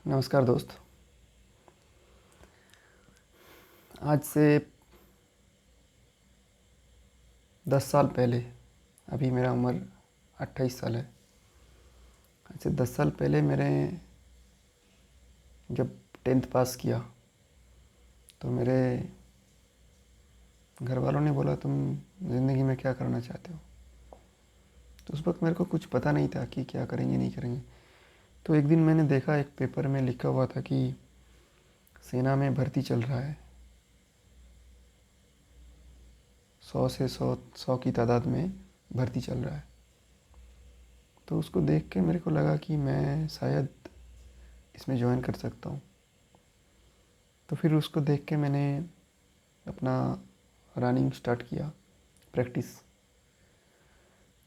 नमस्कार दोस्त। आज से 10 साल पहले, अभी मेरा उम्र 28 साल है। आज से 10 साल पहले मैंने जब 10th पास किया तो मेरे घर वालों ने बोला तुम ज़िंदगी में क्या करना चाहते हो। तो उस वक्त मेरे को कुछ पता नहीं था कि क्या करेंगे नहीं करेंगे। तो एक दिन मैंने देखा एक पेपर में लिखा हुआ था कि सेना में भर्ती चल रहा है। 100 से 100 की तादाद में भर्ती चल रहा है। तो उसको देख के मेरे को लगा कि मैं शायद इसमें ज्वाइन कर सकता हूँ। तो फिर उसको देख के मैंने अपना रनिंग स्टार्ट किया। प्रैक्टिस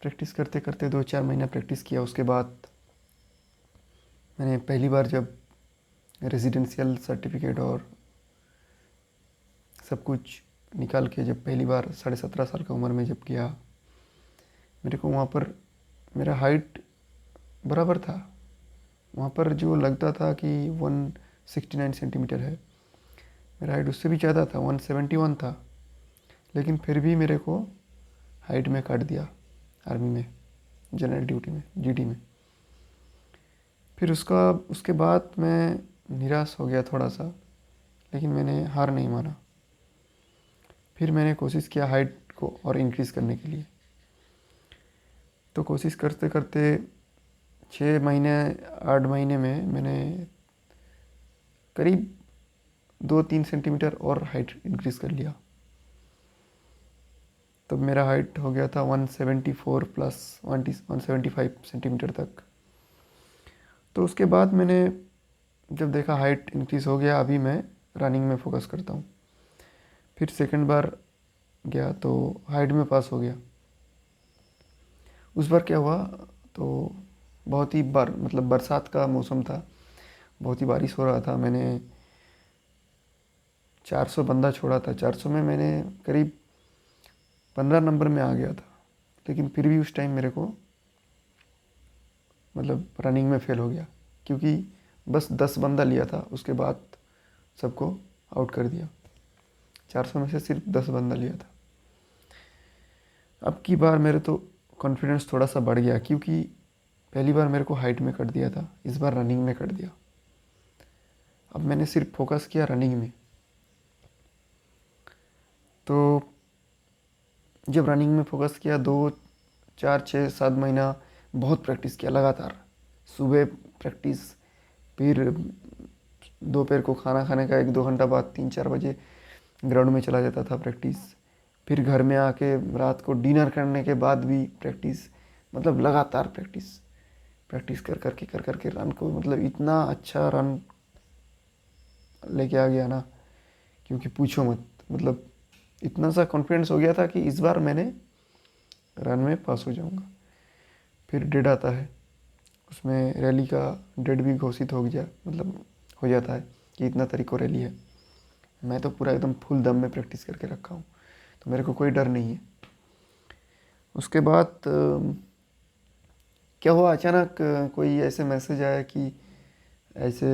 प्रैक्टिस करते करते 2-4 महीना प्रैक्टिस किया। उसके बाद मैंने पहली बार जब रेजिडेंशियल सर्टिफिकेट और सब कुछ निकाल के जब पहली बार 17.5 साल का उम्र में जब गया, मेरे को वहाँ पर मेरा हाइट बराबर था। वहाँ पर जो लगता था कि 169 सेंटीमीटर है, मेरा हाइट उससे भी ज़्यादा था, 171 था। लेकिन फिर भी मेरे को हाइट में काट दिया आर्मी में, जनरल ड्यूटी में, जीडी में। फिर उसके बाद मैं निराश हो गया थोड़ा सा, लेकिन मैंने हार नहीं माना। फिर मैंने कोशिश किया हाइट को और इंक्रीज़ करने के लिए। तो कोशिश करते करते 6 महीने 8 महीने में मैंने करीब 2-3 सेंटीमीटर और हाइट इंक्रीज़ कर लिया। तब मेरा हाइट हो गया था 174 प्लस 175 सेंटीमीटर तक। तो उसके बाद मैंने जब देखा हाइट इंक्रीज़ हो गया, अभी मैं रनिंग में फोकस करता हूँ। फिर सेकंड बार गया तो हाइट में पास हो गया। उस बार क्या हुआ, तो बहुत ही मतलब बरसात का मौसम था, बहुत ही बारिश हो रहा था। मैंने 400 बंदा छोड़ा था। 400 में मैंने करीब 15 नंबर में आ गया था। लेकिन फिर भी उस टाइम मेरे को मतलब रनिंग में फेल हो गया, क्योंकि बस 10 बंदा लिया था, उसके बाद सबको आउट कर दिया। 400 में से सिर्फ 10 बंदा लिया था। अब की बार मेरे तो कॉन्फिडेंस थोड़ा सा बढ़ गया, क्योंकि पहली बार मेरे को हाइट में कट दिया था, इस बार रनिंग में कट दिया। अब मैंने सिर्फ फोकस किया रनिंग में। तो जब रनिंग में फोकस किया, 2 4 6 7 महीना बहुत प्रैक्टिस किया लगातार। सुबह प्रैक्टिस, फिर दोपहर को खाना खाने का 1-2 घंटा बाद 3-4 बजे ग्राउंड में चला जाता था प्रैक्टिस। फिर घर में आके रात को डिनर करने के बाद भी प्रैक्टिस, मतलब लगातार प्रैक्टिस। प्रैक्टिस कर करके रन को मतलब इतना अच्छा रन लेके आ गया ना, क्योंकि पूछो मत। मतलब इतना सा कॉन्फिडेंस हो गया था कि इस बार मैंने रन में पास हो जाऊंगा। फिर डेड आता है, उसमें रैली का डेड भी घोषित हो गया, मतलब हो जाता है कि इतना तारीख को रैली है। मैं तो पूरा एकदम फुल दम में प्रैक्टिस करके रखा हूँ, तो मेरे को कोई डर नहीं है। उसके बाद क्या हुआ, अचानक कोई ऐसे मैसेज आया कि ऐसे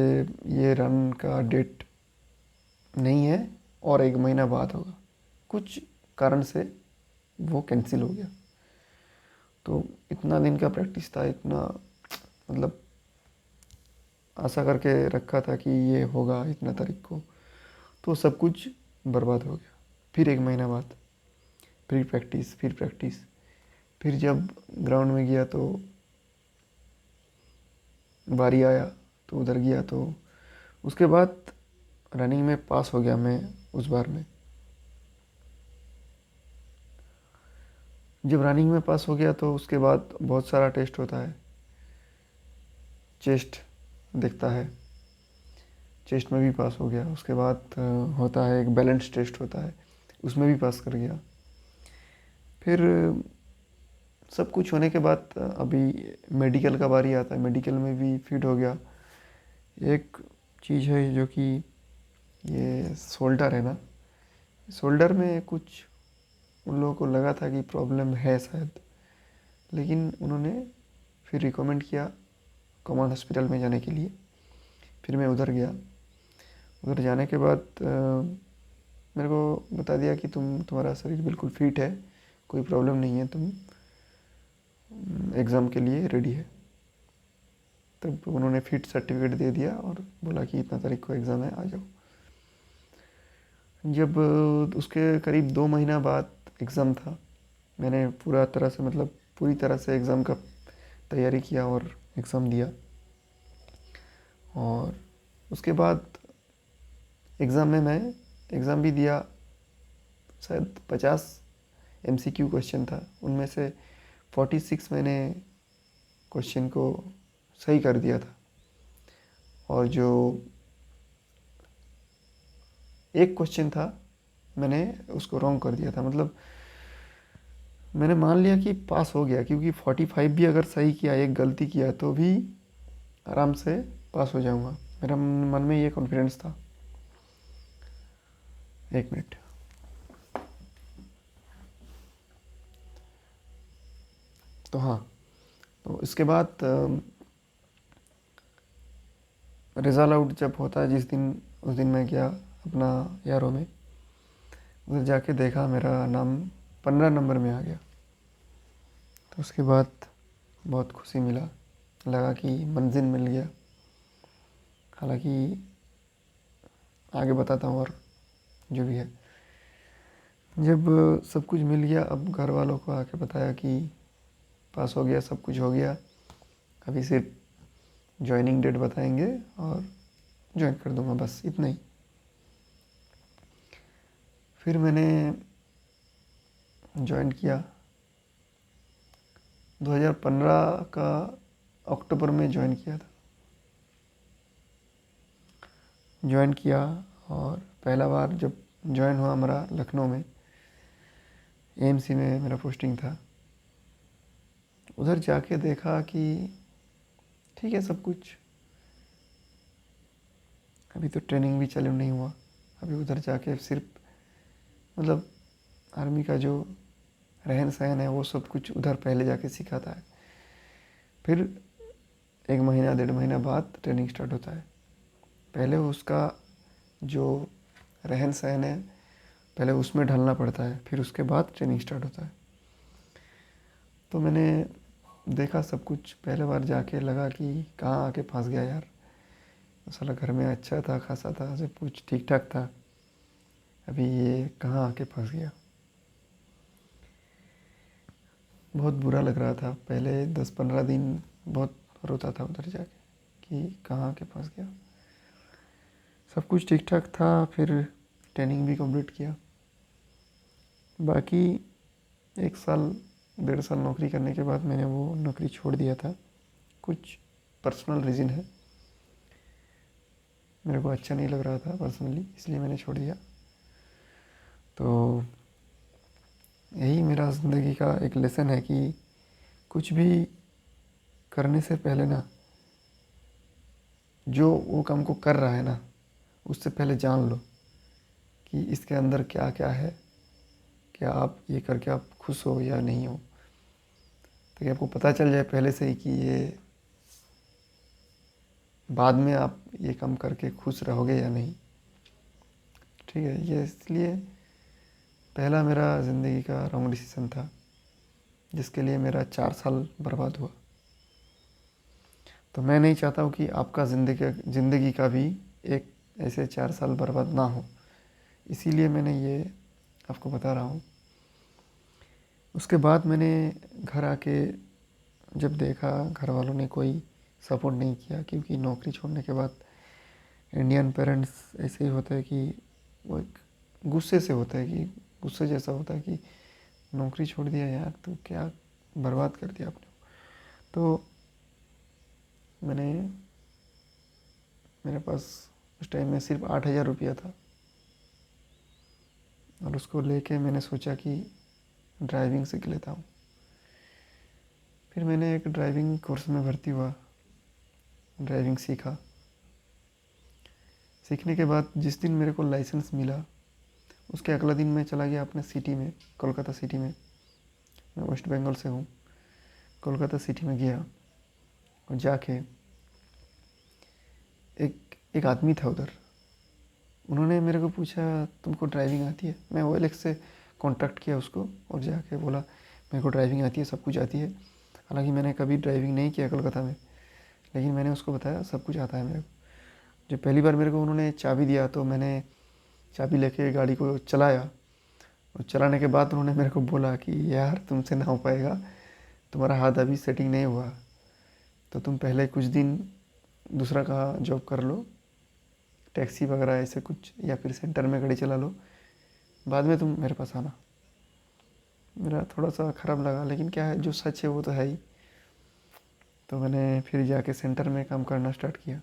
ये रन का डेट नहीं है और 1 महीना बाद होगा। कुछ कारण से वो कैंसिल हो गया। तो इतना दिन का प्रैक्टिस था, इतना मतलब आशा करके रखा था कि ये होगा इतना तारीख को, तो सब कुछ बर्बाद हो गया। फिर 1 महीना बाद फिर प्रैक्टिस, फिर प्रैक्टिस। फिर जब ग्राउंड में गया तो बारी आया, तो उधर गया। तो उसके बाद रनिंग में पास हो गया मैं उस बार में। जब रनिंग में पास हो गया तो उसके बाद बहुत सारा टेस्ट होता है। चेस्ट दिखता है, चेस्ट में भी पास हो गया। उसके बाद होता है एक बैलेंस टेस्ट होता है, उसमें भी पास कर गया। फिर सब कुछ होने के बाद अभी मेडिकल का बारी आता है। मेडिकल में भी फिट हो गया। एक चीज़ है जो कि ये शोल्डर है ना, शोल्डर में कुछ उन लोगों को लगा था कि प्रॉब्लम है शायद, लेकिन उन्होंने फिर रिकमेंड किया कॉमन हॉस्पिटल में जाने के लिए। फिर मैं उधर गया। उधर जाने के बाद मेरे को बता दिया कि तुम्हारा शरीर बिल्कुल फिट है, कोई प्रॉब्लम नहीं है, तुम एग्ज़ाम के लिए रेडी है। तब उन्होंने फिट सर्टिफिकेट दे दिया और बोला कि इतना तारीख को एग्ज़ाम है, आ जाओ। जब उसके करीब 2 महीना बाद एग्ज़ाम था, मैंने पूरी तरह से एग्ज़ाम का तैयारी किया और एग्ज़ाम दिया। और उसके बाद एग्ज़ाम में मैं एग्ज़ाम भी दिया। शायद 50 MCQ क्वेश्चन था, उनमें से 46 मैंने क्वेश्चन को सही कर दिया था। और जो एक क्वेश्चन था मैंने उसको रॉन्ग कर दिया था। मतलब मैंने मान लिया कि पास हो गया, क्योंकि 45 भी अगर सही किया, एक गलती किया तो भी आराम से पास हो जाऊंगा। मेरा मन में ये कॉन्फिडेंस था। एक मिनट। तो हाँ, तो इसके बाद रिज़ल्ट आउट जब होता है उस दिन मैं गया अपना यारों में। उधर जाके देखा मेरा नाम 15 नंबर में आ गया। तो उसके बाद बहुत खुशी मिला, लगा कि मंजिल मिल गया। हालांकि आगे बताता हूँ और जो भी है। जब सब कुछ मिल गया, अब घर वालों को आके बताया कि पास हो गया, सब कुछ हो गया, अभी सिर्फ जॉइनिंग डेट बताएंगे और ज्वाइन कर दूंगा, बस इतना ही। फिर मैंने ज्वाइन किया 2015 का अक्टूबर में ज्वाइन किया था। ज्वाइन किया और पहला बार जब ज्वाइन हुआ मेरा लखनऊ में, AMC में मेरा पोस्टिंग था। उधर जाके देखा कि ठीक है सब कुछ, अभी तो ट्रेनिंग भी चालू नहीं हुआ। अभी उधर जाके सिर्फ मतलब आर्मी का जो रहन सहन है वो सब कुछ उधर पहले जाके सिखाता है। फिर 1 महीना 1.5 महीना बाद ट्रेनिंग स्टार्ट होता है। पहले उसका जो रहन सहन है पहले उसमें ढलना पड़ता है, फिर उसके बाद ट्रेनिंग स्टार्ट होता है। तो मैंने देखा सब कुछ, पहले बार जाके लगा कि कहाँ आके फंस गया यार। साला घर में अच्छा था, खासा था, सब कुछ ठीक ठाक था, अभी ये कहाँ आके फंस गया। बहुत बुरा लग रहा था। पहले 10-15 दिन बहुत रोता था उधर जाके कि कहाँ आके फंस गया। सब कुछ ठीक ठाक था। फिर ट्रेनिंग भी कंप्लीट किया। बाकी 1 साल 1.5 साल नौकरी करने के बाद मैंने वो नौकरी छोड़ दिया था। कुछ पर्सनल रीज़न है, मेरे को अच्छा नहीं लग रहा था पर्सनली, इसलिए मैंने छोड़ दिया। तो यही मेरा ज़िंदगी का एक लेसन है कि कुछ भी करने से पहले ना, जो वो काम को कर रहा है ना, उससे पहले जान लो कि इसके अंदर क्या क्या है, क्या आप ये करके आप खुश हो या नहीं हो। ताकि आपको पता चल जाए पहले से ही कि ये बाद में आप ये काम करके खुश रहोगे या नहीं। ठीक है, ये इसलिए पहला मेरा ज़िंदगी का रॉन्ग डिसीज़न था, जिसके लिए मेरा 4 साल बर्बाद हुआ। तो मैं नहीं चाहता हूँ कि आपका ज़िंदगी का भी एक ऐसे 4 साल बर्बाद ना हो, इसीलिए मैंने ये आपको बता रहा हूँ। उसके बाद मैंने घर आके जब देखा, घर वालों ने कोई सपोर्ट नहीं किया, क्योंकि नौकरी छोड़ने के बाद इंडियन पेरेंट्स ऐसे ही होते हैं कि वो एक गुस्से से होता है, कि गुस्से जैसा होता है कि नौकरी छोड़ दिया यार, तो क्या बर्बाद कर दिया आपने। तो मैंने मेरे पास उस टाइम में सिर्फ 8,000 रुपया था, और उसको लेके मैंने सोचा कि ड्राइविंग सीख लेता हूँ। फिर मैंने एक ड्राइविंग कोर्स में भर्ती हुआ, ड्राइविंग सीखा। सीखने के बाद जिस दिन मेरे को लाइसेंस मिला, उसके अगला दिन मैं चला गया अपने सिटी में, कोलकाता सिटी में। मैं वेस्ट बंगाल से हूँ। कोलकाता सिटी में गया और जाके एक एक आदमी था उधर, उन्होंने मेरे को पूछा तुमको ड्राइविंग आती है? मैं OLX से कांटेक्ट किया उसको और जाके बोला मेरे को ड्राइविंग आती है, सब कुछ आती है। हालांकि मैंने कभी ड्राइविंग नहीं किया कोलकाता में, लेकिन मैंने उसको बताया सब कुछ आता है मेरे को। जब पहली बार मेरे को उन्होंने चाबी दिया तो मैंने चाबी लेके गाड़ी को चलाया, और चलाने के बाद उन्होंने मेरे को बोला कि यार तुमसे ना हो पाएगा, तुम्हारा हाथ अभी सेटिंग नहीं हुआ, तो तुम पहले कुछ दिन दूसरा कहाँ जॉब कर लो, टैक्सी वगैरह ऐसे कुछ, या फिर सेंटर में गाड़ी चला लो, बाद में तुम मेरे पास आना। मेरा थोड़ा सा ख़राब लगा, लेकिन क्या है जो सच है वो तो है ही। तो मैंने फिर जाके सेंटर में काम करना स्टार्ट किया।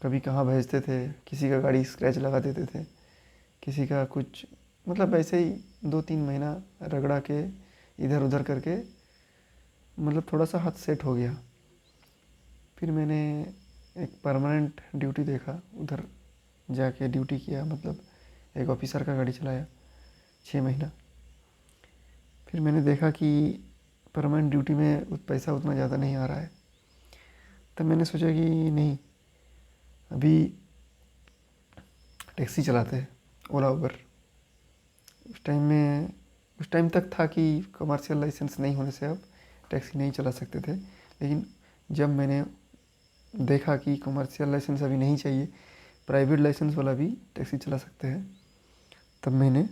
कभी कहाँ भेजते थे, किसी का गाड़ी स्क्रैच लगा देते थे, किसी का कुछ, मतलब ऐसे ही 2-3 महीना रगड़ा के इधर उधर करके, मतलब थोड़ा सा हाथ सेट हो गया। फिर मैंने एक परमानेंट ड्यूटी देखा, उधर जाके ड्यूटी किया, मतलब एक ऑफिसर का गाड़ी चलाया 6 महीना। फिर मैंने देखा कि परमानेंट ड्यूटी में पैसा उतना ज़्यादा नहीं आ रहा है। तब मैंने सोचा कि नहीं, अभी टैक्सी चलाते हैं, ओला उबर। उस टाइम तक था कि कमर्शियल लाइसेंस नहीं होने से अब टैक्सी नहीं चला सकते थे, लेकिन जब मैंने देखा कि कमर्शियल लाइसेंस अभी नहीं चाहिए, प्राइवेट लाइसेंस वाला भी टैक्सी चला सकते हैं, तब मैंने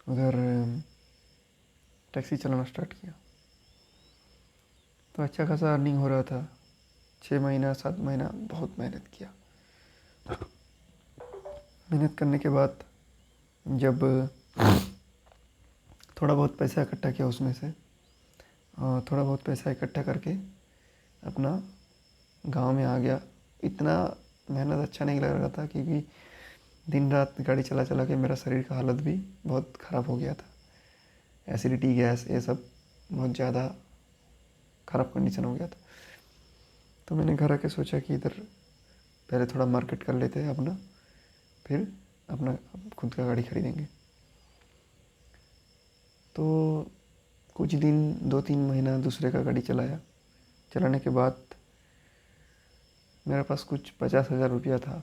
उधर टैक्सी चलाना स्टार्ट किया। तो अच्छा खासा अर्निंग हो रहा था। 6 महीना 7 महीना बहुत मेहनत किया। मेहनत करने के बाद जब थोड़ा बहुत पैसा इकट्ठा किया उसमें से, थोड़ा बहुत पैसा इकट्ठा करके अपना गांव में आ गया। इतना मेहनत अच्छा नहीं लग रहा था, क्योंकि दिन रात गाड़ी चला चला के मेरा शरीर का हालत भी बहुत ख़राब हो गया था। एसिडिटी, गैस, ये सब बहुत ज़्यादा ख़राब कंडीशन हो गया था। तो मैंने घर आके सोचा कि इधर पहले थोड़ा मार्केट कर लेते हैं अपना, फिर अपना खुद का गाड़ी खरीदेंगे। तो कुछ दिन 2-3 महीना दूसरे का गाड़ी चलाया। चलाने के बाद मेरे पास कुछ 50,000 रुपया था,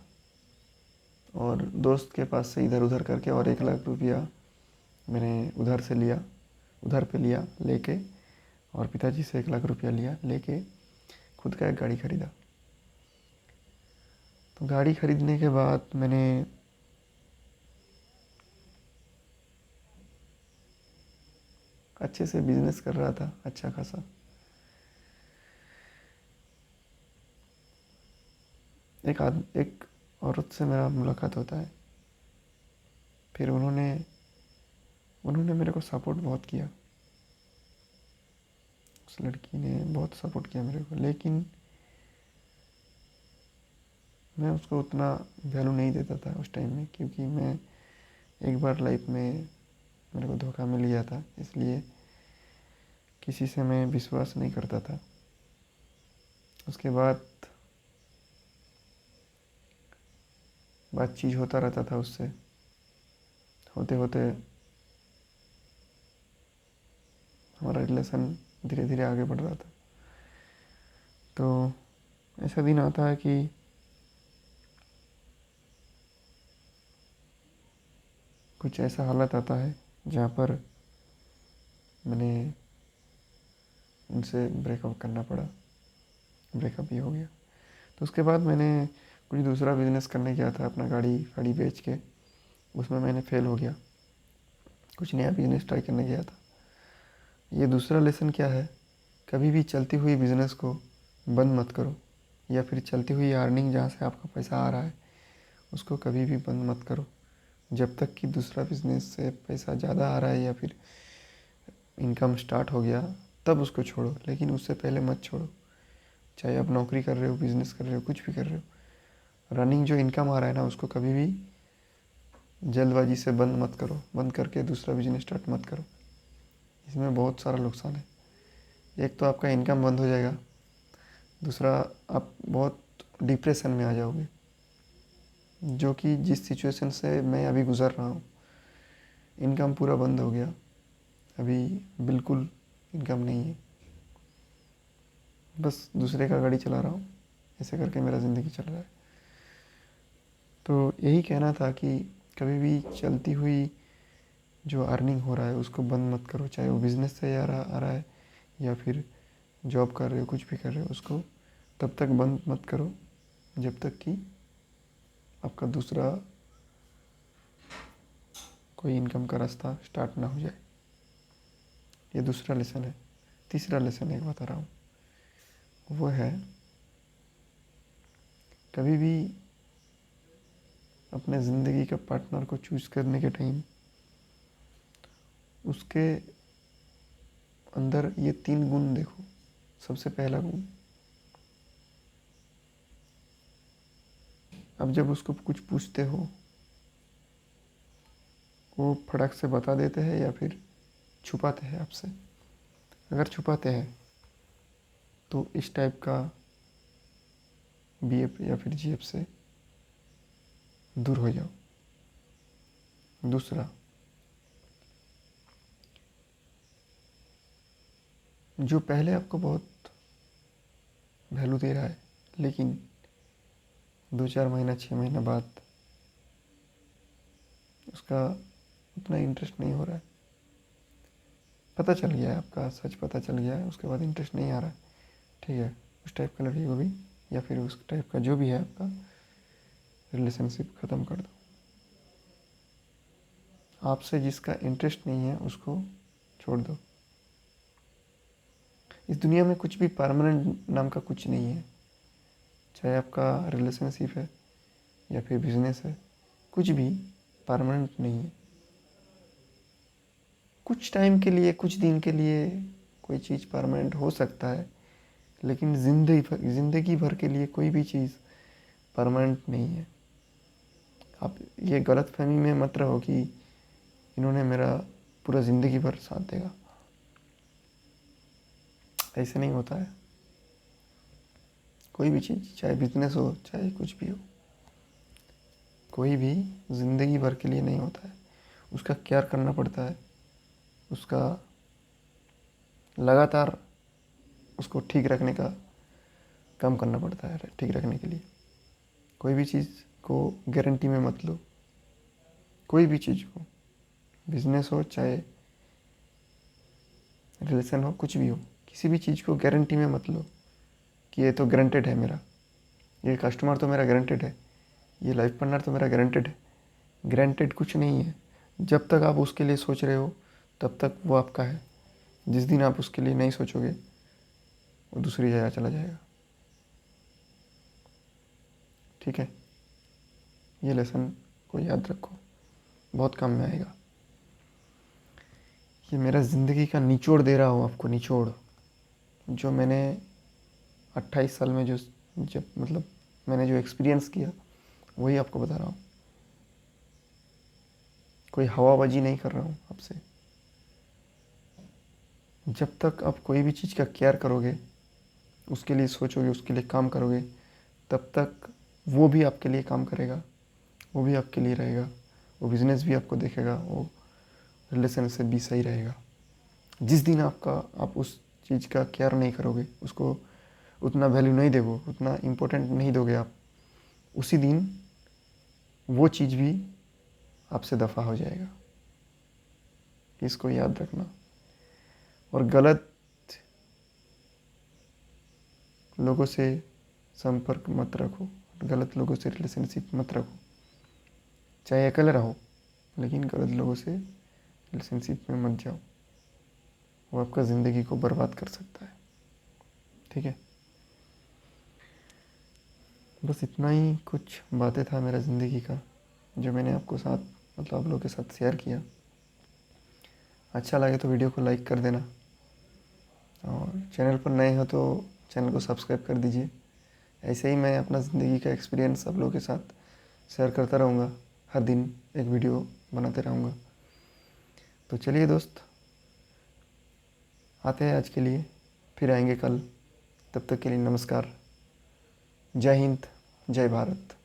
और दोस्त के पास से इधर उधर करके और 1 लाख रुपया मैंने उधर से लिया, उधर पे लिया लेके, और पिताजी से 1 लाख रुपया लिया लेके खुद का एक गाड़ी खरीदा। तो गाड़ी खरीदने के बाद मैंने अच्छे से बिजनेस कर रहा था, अच्छा खासा। एक औरत से मेरा मुलाकात होता है। फिर उन्होंने उन्होंने मेरे को सपोर्ट बहुत किया। उस लड़की ने बहुत सपोर्ट किया मेरे को, लेकिन मैं उसको उतना वैल्यू नहीं देता था उस टाइम में, क्योंकि मैं एक बार लाइफ में मेरे को धोखा मिल गया था, इसलिए किसी से मैं विश्वास नहीं करता था। उसके बाद बातचीत होता रहता था उससे, होते होते हमारा रिलेशन धीरे धीरे आगे बढ़ रहा था। तो ऐसा दिन आता है कि कुछ ऐसा हालत आता है जहाँ पर मैंने उनसे ब्रेकअप करना पड़ा, ब्रेकअप ही हो गया। तो उसके बाद मैंने कुछ दूसरा बिजनेस करने गया था, अपना गाड़ी फाड़ी बेच के, उसमें मैंने फेल हो गया। कुछ नया बिजनेस ट्राई करने गया था। ये दूसरा लेसन क्या है, कभी भी चलती हुई बिजनेस को बंद मत करो, या फिर चलती हुई अर्निंग जहाँ से आपका पैसा आ रहा है उसको कभी भी बंद मत करो। जब तक कि दूसरा बिजनेस से पैसा ज़्यादा आ रहा है या फिर इनकम स्टार्ट हो गया तब उसको छोड़ो, लेकिन उससे पहले मत छोड़ो। चाहे आप नौकरी कर रहे हो, बिजनेस कर रहे हो, कुछ भी कर रहे हो, रनिंग जो इनकम आ रहा है ना उसको कभी भी जल्दबाजी से बंद मत करो, बंद करके दूसरा बिजनेस स्टार्ट मत करो। इसमें बहुत सारा नुकसान है। एक तो आपका इनकम बंद हो जाएगा, दूसरा आप बहुत डिप्रेशन में आ जाओगे, जो कि जिस सिचुएशन से मैं अभी गुज़र रहा हूँ। इनकम पूरा बंद हो गया, अभी बिल्कुल इनकम नहीं है, बस दूसरे का गाड़ी चला रहा हूँ, ऐसे करके मेरा ज़िंदगी चल रहा है। तो यही कहना था कि कभी भी चलती हुई जो अर्निंग हो रहा है उसको बंद मत करो, चाहे वो बिज़नेस से आ रहा है या फिर जॉब कर रहे हो, कुछ भी कर रहे हो, उसको तब तक बंद मत करो जब तक कि आपका दूसरा कोई इनकम का रास्ता स्टार्ट ना हो जाए। ये दूसरा लेसन है। तीसरा लेसन एक बता रहा हूँ, वो है कभी भी अपने ज़िंदगी का पार्टनर को चूज़ करने के टाइम उसके अंदर ये 3 गुण देखो। सबसे पहला गुण, अब जब उसको कुछ पूछते हो वो फटाक से बता देते हैं या फिर छुपाते हैं आपसे। अगर छुपाते हैं तो इस टाइप का बीएफ या फिर जीएफ से दूर हो जाओ। दूसरा, जो पहले आपको बहुत वैल्यू दे रहा है लेकिन 2-4 महीना 6 महीना बाद उसका उतना इंटरेस्ट नहीं हो रहा है, पता चल गया है, आपका सच पता चल गया है, उसके बाद इंटरेस्ट नहीं आ रहा है, ठीक है, उस टाइप का लड़की को भी या फिर उस टाइप का जो भी है आपका रिलेशनशिप ख़त्म कर दो। आपसे जिसका इंटरेस्ट नहीं है उसको छोड़ दो। इस दुनिया में कुछ भी परमानेंट नाम का कुछ नहीं है, चाहे आपका रिलेशनशिप है या फिर बिजनेस है, कुछ भी परमानेंट नहीं है। कुछ टाइम के लिए, कुछ दिन के लिए कोई चीज़ परमानेंट हो सकता है, लेकिन ज़िंदगी भर के लिए कोई भी चीज़ परमानेंट नहीं है। आप ये गलतफहमी में मत रहो कि इन्होंने मेरा पूरा ज़िंदगी भर साथ देगा, ऐसे नहीं होता है। कोई भी चीज़, चाहे बिजनेस हो चाहे कुछ भी हो, कोई भी ज़िंदगी भर के लिए नहीं होता है। उसका केयर करना पड़ता है, उसका लगातार उसको ठीक रखने का काम करना पड़ता है। ठीक रखने के लिए कोई भी चीज़ को गारंटी में मत लो। कोई भी चीज़ को, बिजनेस हो चाहे रिलेशन हो, कुछ भी हो, किसी भी चीज़ को गारंटी में मत लो कि ये तो गारंटेड है मेरा, ये कस्टमर तो मेरा गारंटेड है, ये लाइफ पार्टनर तो मेरा गारंटेड है। गारंटेड कुछ नहीं है। जब तक आप उसके लिए सोच रहे हो तब तक वो आपका है। जिस दिन आप उसके लिए नहीं सोचोगे वो दूसरी जगह चला जाएगा। ठीक है, ये लेसन को याद रखो, बहुत काम में आएगा। ये मेरा ज़िंदगी का निचोड़ दे रहा हूँ आपको, निचोड़ जो मैंने 28 साल में जब मतलब मैंने जो एक्सपीरियंस किया वही आपको बता रहा हूँ। कोई हवाबाजी नहीं कर रहा हूँ आपसे। जब तक आप कोई भी चीज़ का केयर करोगे, उसके लिए सोचोगे, उसके लिए काम करोगे, तब तक वो भी आपके लिए काम करेगा, वो भी आपके लिए रहेगा, वो बिज़नेस भी आपको देखेगा, वो रिलेशनशिप भी सही रहेगा। जिस दिन आप उस चीज़ का केयर नहीं करोगे, उसको उतना वैल्यू नहीं दोगे, उतना इम्पोर्टेंट नहीं दोगे आप, उसी दिन वो चीज़ भी आपसे दफ़ा हो जाएगा। इसको याद रखना। और गलत लोगों से संपर्क मत रखो, गलत लोगों से रिलेशनशिप मत रखो। चाहे अकेले रहो लेकिन गलत लोगों से रिलेशनशिप में मत जाओ, वो आपका ज़िंदगी को बर्बाद कर सकता है। ठीक है, बस इतना ही कुछ बातें था मेरा ज़िंदगी का जो मैंने आपको साथ मतलब आप लोगों के साथ शेयर किया। अच्छा लगे तो वीडियो को लाइक कर देना और चैनल पर नए हो तो चैनल को सब्सक्राइब कर दीजिए। ऐसे ही मैं अपना ज़िंदगी का एक्सपीरियंस आप लोगों के साथ शेयर करता रहूँगा, हर दिन एक वीडियो बनाते रहूँगा। तो चलिए दोस्त, आते हैं आज के लिए, फिर आएंगे कल। तब तक के लिए नमस्कार, जय हिंद, जय भारत।